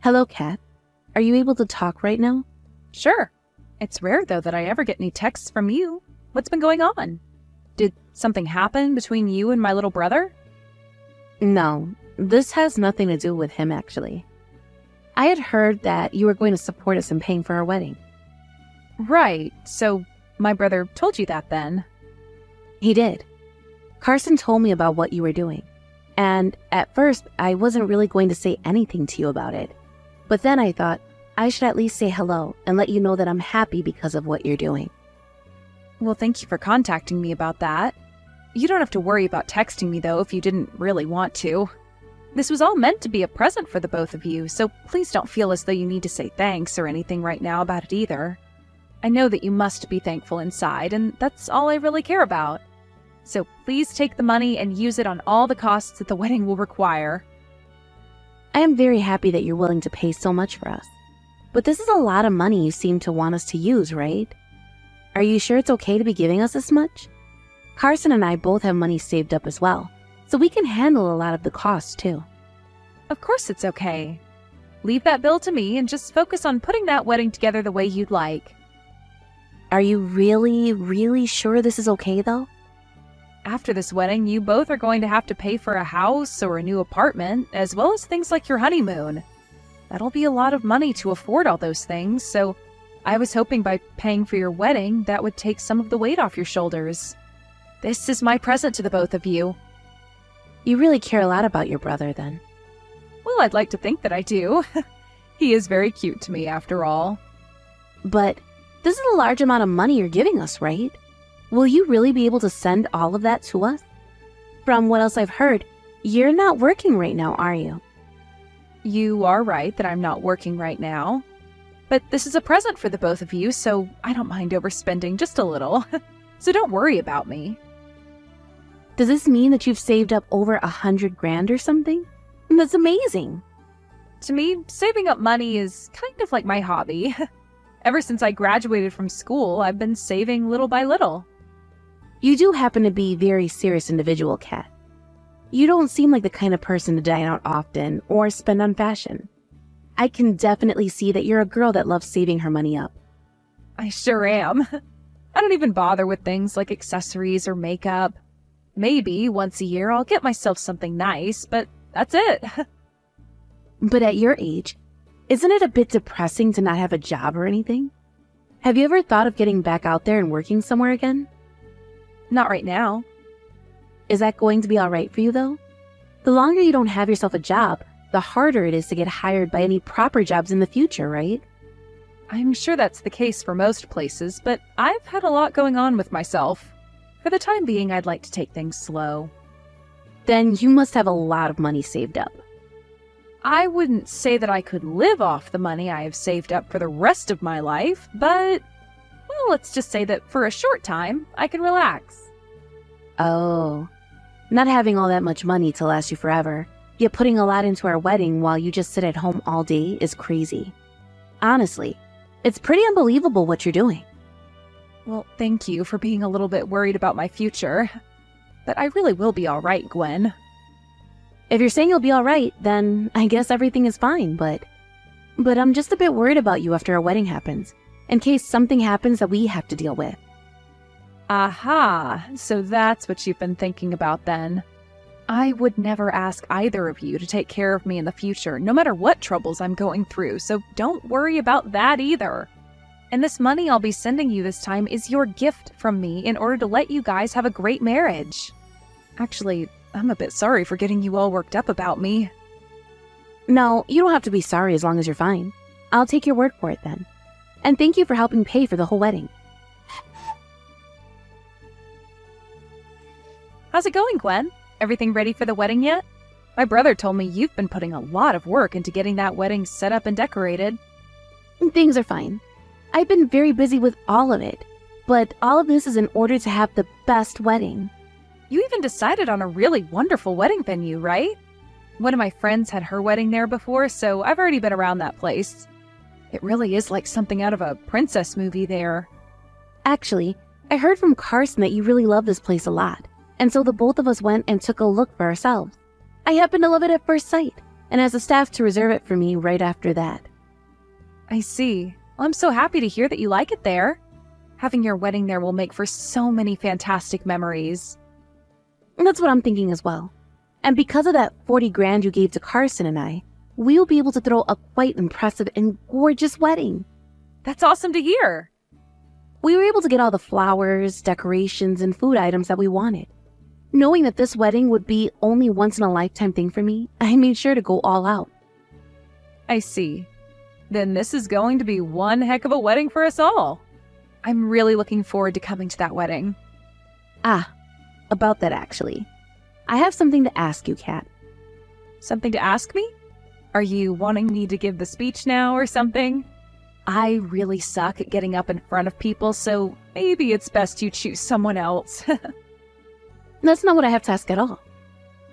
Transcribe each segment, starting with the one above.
Hello, Kat. Are you able to talk right now? Sure. It's rare, though, that I ever get any texts from you. What's been going on? Did something happen between you and my little brother? No, this has nothing to do with him, actually. I had heard that you were going to support us in paying for our wedding. Right, so my brother told you that then? He did. Carson told me about what you were doing. And at first, I wasn't really going to say anything to you about it. But then I thought I should at least say hello and let you know that I'm happy because of what you're doing. Well, thank you for contacting me about that. You don't have to worry about texting me, though, if you didn't really want to. This was all meant to be a present for the both of you, so please don't feel as though you need to say thanks or anything right now about it either. I know that you must be thankful inside, and that's all I really care about. So please take the money and use it on all the costs that the wedding will require. I am very happy that you're willing to pay so much for us. But this is a lot of money you seem to want us to use, right? Are you sure it's okay to be giving us this much? Carson and I both have money saved up as well, so we can handle a lot of the costs too. Of course it's okay. Leave that bill to me and just focus on putting that wedding together the way you'd like. Are you really sure this is okay though? After this wedding, you both are going to have to pay for a house or a new apartment, as well as things like your honeymoon. That'll be a lot of money to afford all those things, so I was hoping by paying for your wedding, that would take some of the weight off your shoulders. This is my present to the both of you. You really care a lot about your brother then. Well, I'd like to think that I do. He is very cute to me, after all. But this is a large amount of money you're giving us, right? Will you really be able to send all of that to us? From what else I've heard, you're not working right now, are you? You are right that I'm not working right now. But this is a present for the both of you, so I don't mind overspending just a little. So don't worry about me. Does this mean that you've saved up over 100 grand or something? That's amazing. To me, saving up money is kind of like my hobby. Ever since I graduated from school, I've been saving little by little. You do happen to be a very serious individual, Kat. You don't seem like the kind of person to dine out often or spend on fashion. I can definitely see that you're a girl that loves saving her money up. I sure am. I don't even bother with things like accessories or makeup. Maybe once a year I'll get myself something nice, but that's it. But at your age, isn't it a bit depressing to not have a job or anything? Have you ever thought of getting back out there and working somewhere again? Not right now. Is that going to be all right for you, though? The longer you don't have yourself a job, the harder it is to get hired by any proper jobs in the future, right? I'm sure that's the case for most places, but I've had a lot going on with myself. For the time being, I'd like to take things slow. Then you must have a lot of money saved up. I wouldn't say that I could live off the money I have saved up for the rest of my life, but, well, let's just say that for a short time, I can relax. Oh, not having all that much money to last you forever, yet putting a lot into our wedding while you just sit at home all day is crazy. Honestly, it's pretty unbelievable what you're doing. Well, thank you for being a little bit worried about my future. But I really will be all right, Gwen. If you're saying you'll be all right, then I guess everything is fine, but I'm just a bit worried about you after our wedding happens, in case something happens that we have to deal with. Aha, so that's what you've been thinking about then. I would never ask either of you to take care of me in the future, no matter what troubles I'm going through, so don't worry about that either. And this money I'll be sending you this time is your gift from me in order to let you guys have a great marriage. Actually, I'm a bit sorry for getting you all worked up about me. No, you don't have to be sorry as long as you're fine. I'll take your word for it then. And thank you for helping pay for the whole wedding. How's it going, Gwen? Everything ready for the wedding yet? My brother told me you've been putting a lot of work into getting that wedding set up and decorated. Things are fine. I've been very busy with all of it, but all of this is in order to have the best wedding. You even decided on a really wonderful wedding venue, right? One of my friends had her wedding there before, so I've already been around that place. It really is like something out of a princess movie there. Actually, I heard from Carson that you really love this place a lot, and so the both of us went and took a look for ourselves. I happen to love it at first sight. and has the staff to reserve it for me right after that. I see. Well, I'm so happy to hear that you like it there. Having your wedding there will make for so many fantastic memories. And that's what I'm thinking as well. And because of that 40 grand you gave to Carson and I, we'll be able to throw a quite impressive and gorgeous wedding. That's awesome to hear. We were able to get all the flowers, decorations, and food items that we wanted. Knowing that this wedding would be only once-in-a-lifetime thing for me, I made sure to go all out. I see. Then this is going to be one heck of a wedding for us all. I'm really looking forward to coming to that wedding. About that actually. I have something to ask you, Kat. Something to ask me? Are you wanting me to give the speech now or something? I really suck at getting up in front of people, so maybe it's best you choose someone else. That's not what I have to ask at all.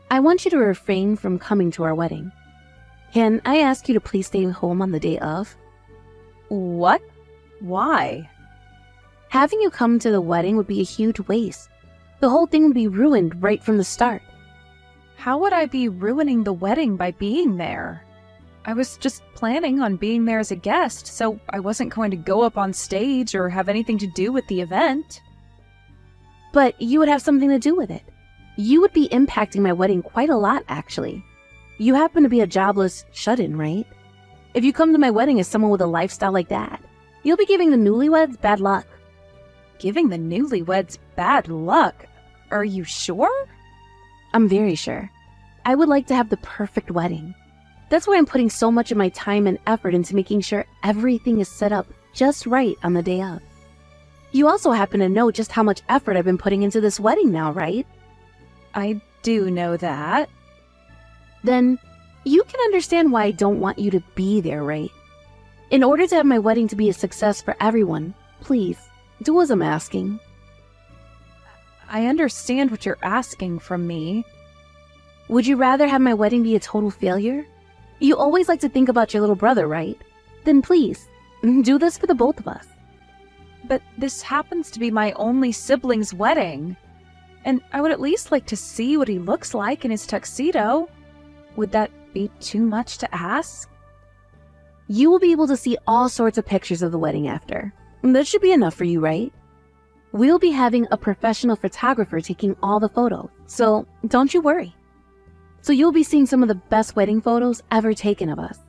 I want you to refrain from coming to our wedding. Can I ask you to please stay home on the day of? What? Why? Having you come to the wedding would be a huge waste. The whole thing would be ruined right from the start. How would I be ruining the wedding by being there? I was just planning on being there as a guest, so I wasn't going to go up on stage or have anything to do with the event. But you would have something to do with it. You would be impacting my wedding quite a lot, actually. You happen to be a jobless shut-in, right? If you come to my wedding as someone with a lifestyle like that, you'll be giving the newlyweds bad luck. Giving the newlyweds bad luck? Are you sure? I'm very sure. I would like to have the perfect wedding. That's why I'm putting so much of my time and effort into making sure everything is set up just right on the day of. You also happen to know just how much effort I've been putting into this wedding now, right? I do know that. Then you can understand why I don't want you to be there, right? In order to have my wedding to be a success for everyone, please, do as I'm asking. I understand what you're asking from me. Would you rather have my wedding be a total failure? You always like to think about your little brother, right? Then please, do this for the both of us. But this happens to be my only sibling's wedding. And I would at least like to see what he looks like in his tuxedo. Would that be too much to ask? You will be able to see all sorts of pictures of the wedding after. That should be enough for you, right? We'll be having a professional photographer taking all the photos, so don't you worry. So you'll be seeing some of the best wedding photos ever taken of us.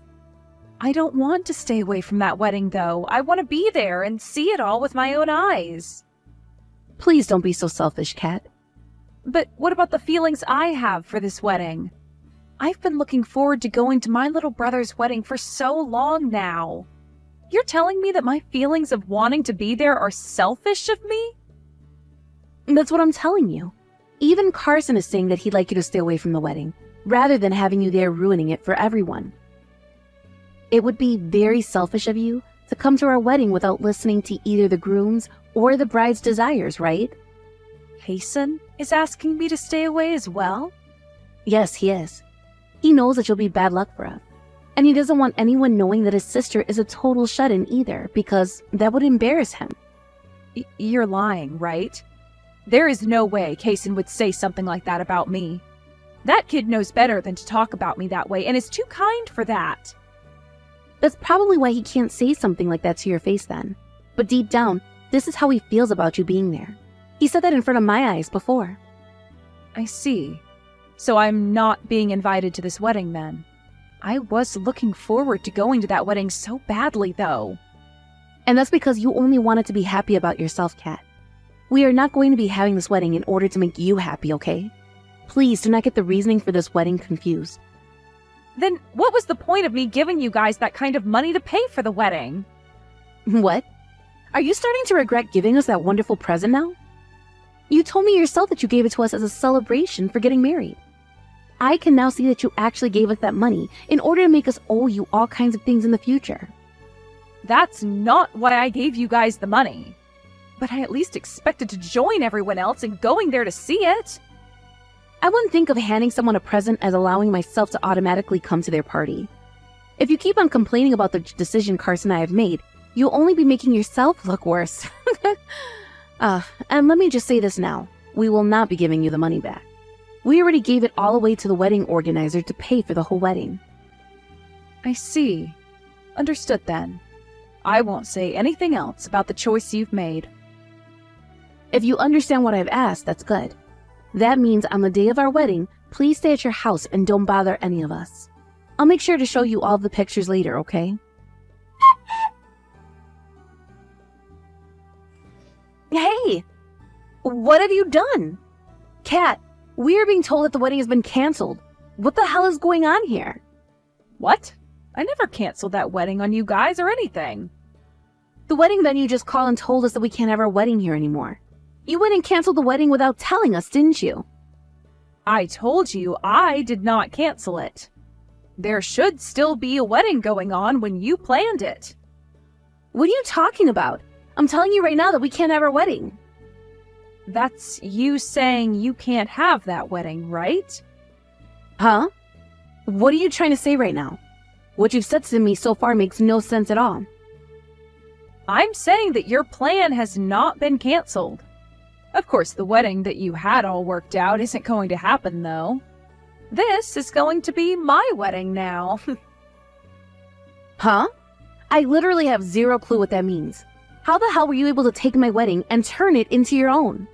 I don't want to stay away from that wedding, though. I want to be there and see it all with my own eyes. Please don't be so selfish, Kat. But what about the feelings I have for this wedding? I've been looking forward to going to my little brother's wedding for so long now. You're telling me that my feelings of wanting to be there are selfish of me? That's what I'm telling you. Even Carson is saying that he'd like you to stay away from the wedding, rather than having you there ruining it for everyone. It would be very selfish of you to come to our wedding without listening to either the groom's or the bride's desires, right? Hasten is asking me to stay away as well? Yes, he is. He knows that you'll be bad luck for us. And he doesn't want anyone knowing that his sister is a total shut-in either, because that would embarrass him. You're lying, right? There is no way Kaysen would say something like that about me. That kid knows better than to talk about me that way and is too kind for that. That's probably why he can't say something like that to your face then. But deep down, this is how he feels about you being there. He said that in front of my eyes before. I see. So I'm not being invited to this wedding then. I was looking forward to going to that wedding so badly, though. And that's because you only wanted to be happy about yourself, Kat. We are not going to be having this wedding in order to make you happy, okay? Please do not get the reasoning for this wedding confused. Then what was the point of me giving you guys that kind of money to pay for the wedding? What? Are you starting to regret giving us that wonderful present now? You told me yourself that you gave it to us as a celebration for getting married. I can now see that you actually gave us that money in order to make us owe you all kinds of things in the future. That's not why I gave you guys the money. But I at least expected to join everyone else in going there to see it. I wouldn't think of handing someone a present as allowing myself to automatically come to their party. If you keep on complaining about the decision Carson and I have made, you'll only be making yourself look worse. And let me just say this now. We will not be giving you the money back. We already gave it all away to the wedding organizer to pay for the whole wedding. I see. Understood then. I won't say anything else about the choice you've made. If you understand what I've asked, that's good. That means on the day of our wedding, please stay at your house and don't bother any of us. I'll make sure to show you all the pictures later, okay? Hey! What have you done? Kat, we are being told that the wedding has been canceled. What the hell is going on here? What? I never canceled that wedding on you guys or anything. The wedding venue just called and told us that we can't have our wedding here anymore. You went and canceled the wedding without telling us, didn't you? I told you I did not cancel it. There should still be a wedding going on when you planned it. What are you talking about? I'm telling you right now that we can't have our wedding. That's you saying you can't have that wedding, right? Huh? What are you trying to say right now? What you've said to me so far makes no sense at all. I'm saying that your plan has not been canceled. Of course, the wedding that you had all worked out isn't going to happen, though. This is going to be my wedding now. Huh? I literally have zero clue what that means. How the hell were you able to take my wedding and turn it into your own?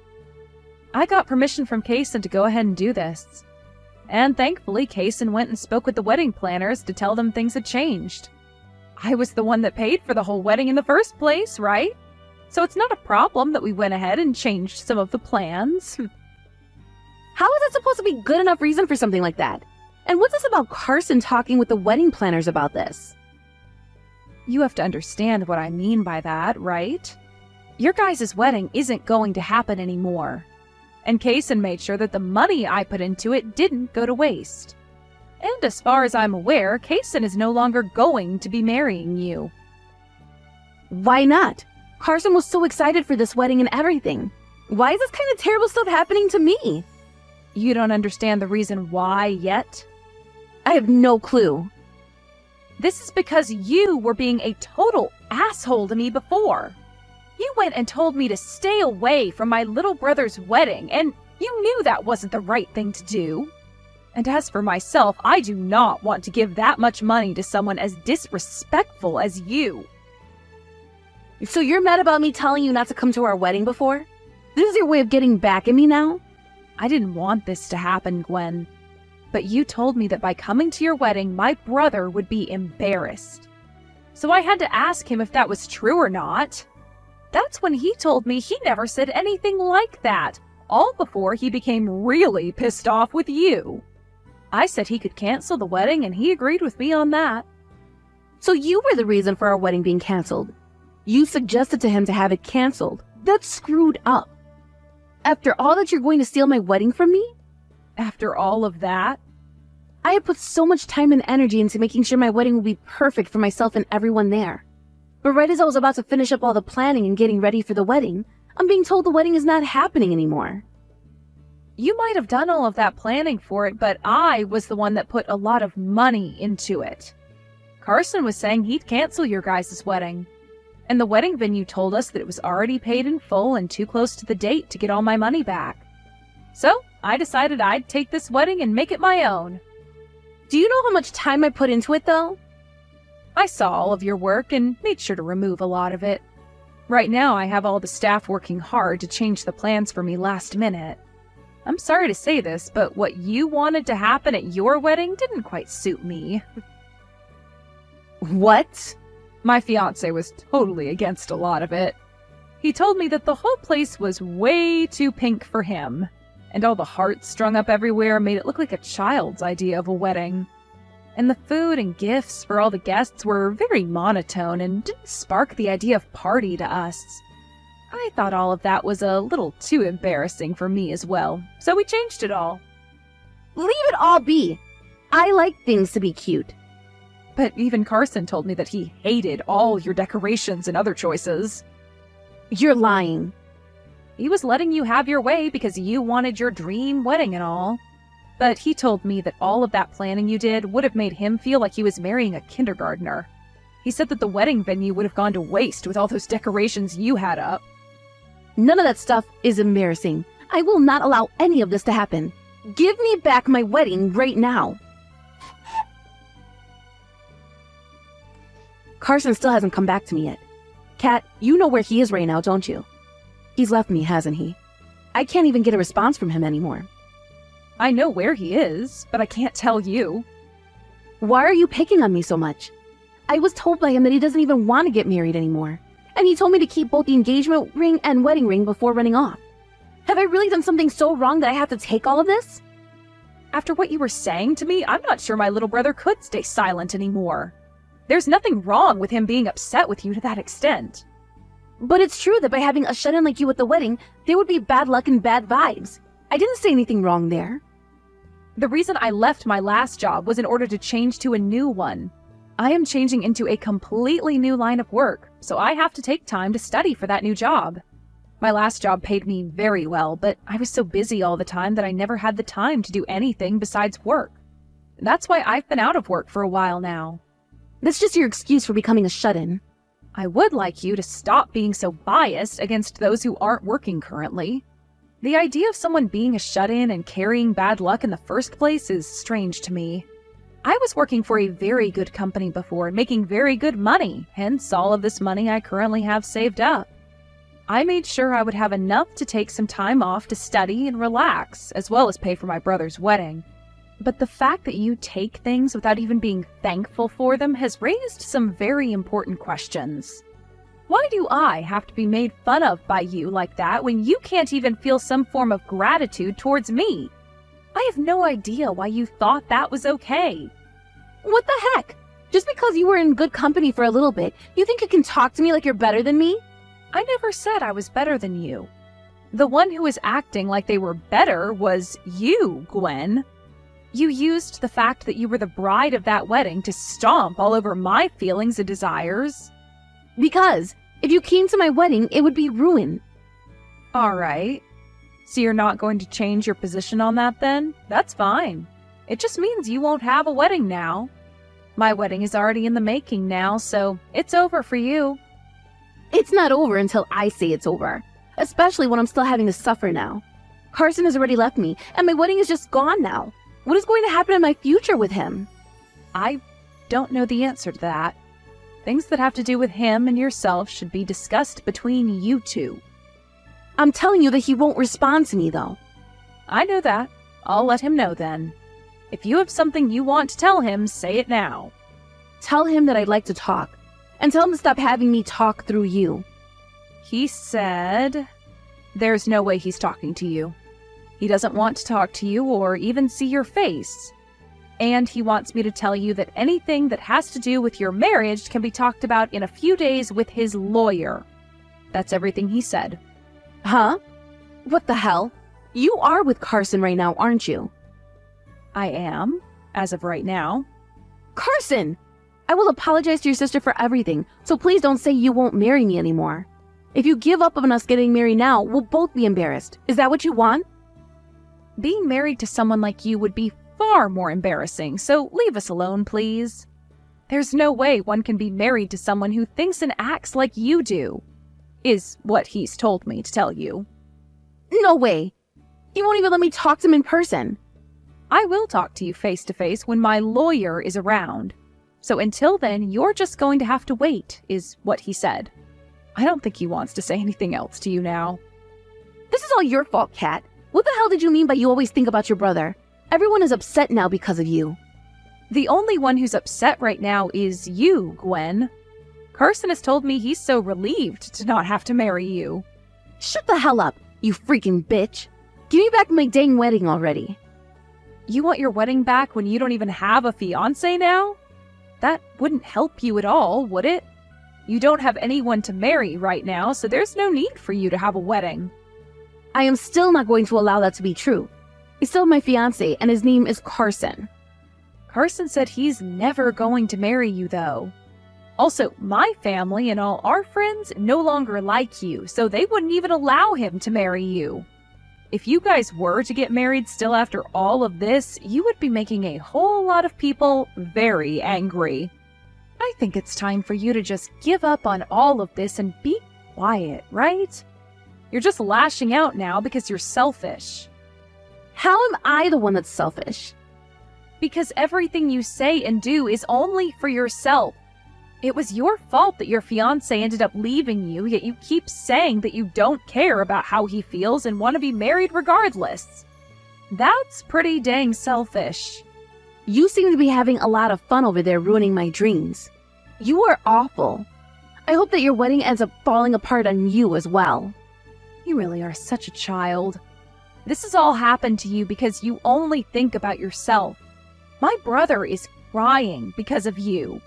I got permission from Kaysen to go ahead and do this. And thankfully, Kaysen went and spoke with the wedding planners to tell them things had changed. I was the one that paid for the whole wedding in the first place, right? So it's not a problem that we went ahead and changed some of the plans. How is that supposed to be good enough reason for something like that? And what's this about Carson talking with the wedding planners about this? You have to understand what I mean by that, right? Your guys' wedding isn't going to happen anymore. And Kaysen made sure that the money I put into it didn't go to waste. And as far as I'm aware, Kaysen is no longer going to be marrying you. Why not? Carson was so excited for this wedding and everything. Why is this kind of terrible stuff happening to me? You don't understand the reason why yet? I have no clue. This is because you were being a total asshole to me before. You went and told me to stay away from my little brother's wedding, and you knew that wasn't the right thing to do. And as for myself, I do not want to give that much money to someone as disrespectful as you. So you're mad about me telling you not to come to our wedding before? This is your way of getting back at me now? I didn't want this to happen, Gwen. But you told me that by coming to your wedding, my brother would be embarrassed. So I had to ask him if that was true or not. That's when he told me he never said anything like that, all before he became really pissed off with you. I said he could cancel the wedding, and he agreed with me on that. So you were the reason for our wedding being canceled. You suggested to him to have it canceled. That's screwed up. After all that, you're going to steal my wedding from me? After all of that? I have put so much time and energy into making sure my wedding will be perfect for myself and everyone there. But right as I was about to finish up all the planning and getting ready for the wedding, I'm being told the wedding is not happening anymore. You might have done all of that planning for it, but I was the one that put a lot of money into it. Carson was saying he'd cancel your guys' wedding. And the wedding venue told us that it was already paid in full and too close to the date to get all my money back. So I decided I'd take this wedding and make it my own. Do you know how much time I put into it, though? I saw all of your work and made sure to remove a lot of it. Right now, I have all the staff working hard to change the plans for me last minute. I'm sorry to say this, but what you wanted to happen at your wedding didn't quite suit me. What? My fiancé was totally against a lot of it. He told me that the whole place was way too pink for him, and all the hearts strung up everywhere made it look like a child's idea of a wedding. And the food and gifts for all the guests were very monotone and didn't spark the idea of party to us. I thought all of that was a little too embarrassing for me as well, so we changed it all. Leave it all be. I like things to be cute. But even Carson told me that he hated all your decorations and other choices. You're lying. He was letting you have your way because you wanted your dream wedding and all. But he told me that all of that planning you did would have made him feel like he was marrying a kindergartner. He said that the wedding venue would have gone to waste with all those decorations you had up. None of that stuff is embarrassing. I will not allow any of this to happen. Give me back my wedding right now. Carson still hasn't come back to me yet. Kat, you know where he is right now, don't you? He's left me, hasn't he? I can't even get a response from him anymore. I know where he is, but I can't tell you. Why are you picking on me so much? I was told by him that he doesn't even want to get married anymore. And he told me to keep both the engagement ring and wedding ring before running off. Have I really done something so wrong that I have to take all of this? After what you were saying to me, I'm not sure my little brother could stay silent anymore. There's nothing wrong with him being upset with you to that extent. But it's true that by having a shut-in like you at the wedding, there would be bad luck and bad vibes. I didn't say anything wrong there. The reason I left my last job was in order to change to a new one. I am changing into a completely new line of work, so I have to take time to study for that new job. My last job paid me very well, but I was so busy all the time that I never had the time to do anything besides work. That's why I've been out of work for a while now. That's just your excuse for becoming a shut-in. I would like you to stop being so biased against those who aren't working currently. The idea of someone being a shut-in and carrying bad luck in the first place is strange to me. I was working for a very good company before and making very good money, hence all of this money I currently have saved up. I made sure I would have enough to take some time off to study and relax, as well as pay for my brother's wedding. But the fact that you take things without even being thankful for them has raised some very important questions. Why do I have to be made fun of by you like that when you can't even feel some form of gratitude towards me? I have no idea why you thought that was okay. What the heck? Just because you were in good company for a little bit, you think you can talk to me like you're better than me? I never said I was better than you. The one who was acting like they were better was you, Gwen. You used the fact that you were the bride of that wedding to stomp all over my feelings and desires. Because if you came to my wedding, it would be ruined. All right. So you're not going to change your position on that then? That's fine. It just means you won't have a wedding now. My wedding is already in the making now, so it's over for you. It's not over until I say it's over, especially when I'm still having to suffer now. Carson has already left me, and my wedding is just gone now. What is going to happen in my future with him? I don't know the answer to that. Things that have to do with him and yourself should be discussed between you two. I'm telling you that he won't respond to me, though. I know that. I'll let him know then. If you have something you want to tell him, say it now. Tell him that I'd like to talk, and tell him to stop having me talk through you. He said there's no way he's talking to you. He doesn't want to talk to you or even see your face. And he wants me to tell you that anything that has to do with your marriage can be talked about in a few days with his lawyer. That's everything he said. Huh? What the hell? You are with Carson right now, aren't you? I am, as of right now. Carson! I will apologize to your sister for everything, so please don't say you won't marry me anymore. If you give up on us getting married now, we'll both be embarrassed. Is that what you want? Being married to someone like you would be far more embarrassing, so leave us alone, please. There's no way one can be married to someone who thinks and acts like you do, is what he's told me to tell you. No way. You won't even let me talk to him in person. I will talk to you face to face when my lawyer is around. So until then, you're just going to have to wait, is what he said. I don't think he wants to say anything else to you now. This is all your fault, Kat. What the hell did you mean by you always think about your brother? Everyone is upset now because of you. The only one who's upset right now is you, Gwen. Carson has told me he's so relieved to not have to marry you. Shut the hell up, you freaking bitch. Give me back my dang wedding already. You want your wedding back when you don't even have a fiancé now? That wouldn't help you at all, would it? You don't have anyone to marry right now, so there's no need for you to have a wedding. I am still not going to allow that to be true. He's still my fiancé, and his name is Carson. Carson said he's never going to marry you, though. Also, my family and all our friends no longer like you, so they wouldn't even allow him to marry you. If you guys were to get married still after all of this, you would be making a whole lot of people very angry. I think it's time for you to just give up on all of this and be quiet, right? You're just lashing out now because you're selfish. How am I the one that's selfish? Because everything you say and do is only for yourself. It was your fault that your fiancé ended up leaving you, yet you keep saying that you don't care about how he feels and want to be married regardless. That's pretty dang selfish. You seem to be having a lot of fun over there ruining my dreams. You are awful. I hope that your wedding ends up falling apart on you as well. You really are such a child. This has all happened to you because you only think about yourself. My brother is crying because of you.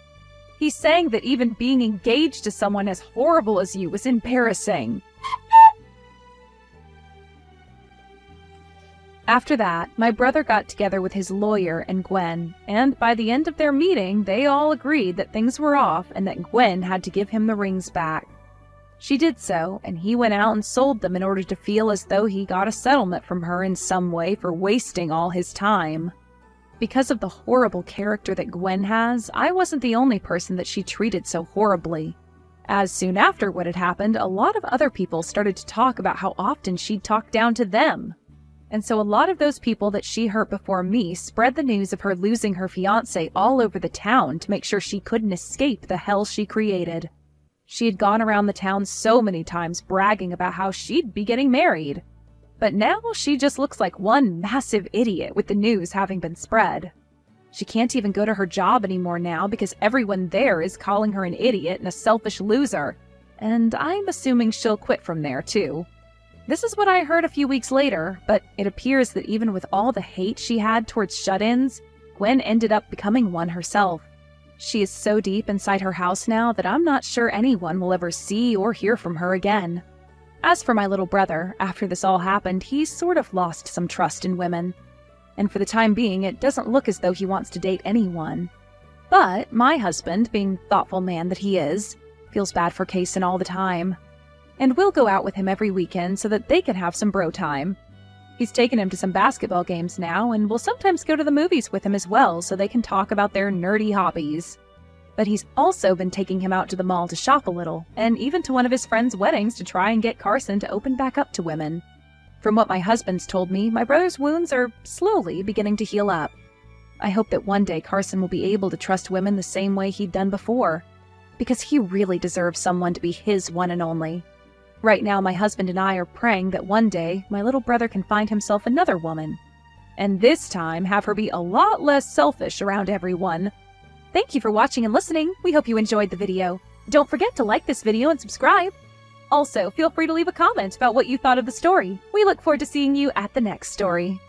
He's saying that even being engaged to someone as horrible as you is embarrassing. After that, my brother got together with his lawyer and Gwen, and by the end of their meeting, they all agreed that things were off and that Gwen had to give him the rings back. She did so, and he went out and sold them in order to feel as though he got a settlement from her in some way for wasting all his time. Because of the horrible character that Gwen has, I wasn't the only person that she treated so horribly. As soon after what had happened, a lot of other people started to talk about how often she'd talk down to them. And so a lot of those people that she hurt before me spread the news of her losing her fiancé all over the town to make sure she couldn't escape the hell she created. She had gone around the town so many times bragging about how she'd be getting married. But now she just looks like one massive idiot with the news having been spread. She can't even go to her job anymore now because everyone there is calling her an idiot and a selfish loser. And I'm assuming she'll quit from there too. This is what I heard a few weeks later, but it appears that even with all the hate she had towards shut-ins, Gwen ended up becoming one herself. She is so deep inside her house now that I'm not sure anyone will ever see or hear from her again. As for my little brother, after this all happened, he's sort of lost some trust in women. And for the time being, it doesn't look as though he wants to date anyone. But my husband, being the thoughtful man that he is, feels bad for Kaysen all the time. And we'll go out with him every weekend so that they can have some bro time. He's taken him to some basketball games now, and we'll sometimes go to the movies with him as well so they can talk about their nerdy hobbies. But he's also been taking him out to the mall to shop a little, and even to one of his friends' weddings to try and get Carson to open back up to women. From what my husband's told me, my brother's wounds are slowly beginning to heal up. I hope that one day Carson will be able to trust women the same way he'd done before, because he really deserves someone to be his one and only. Right now, my husband and I are praying that one day my little brother can find himself another woman, and this time have her be a lot less selfish around everyone. Thank you for watching and listening. We hope you enjoyed the video. Don't forget to like this video and subscribe. Also, feel free to leave a comment about what you thought of the story. We look forward to seeing you at the next story.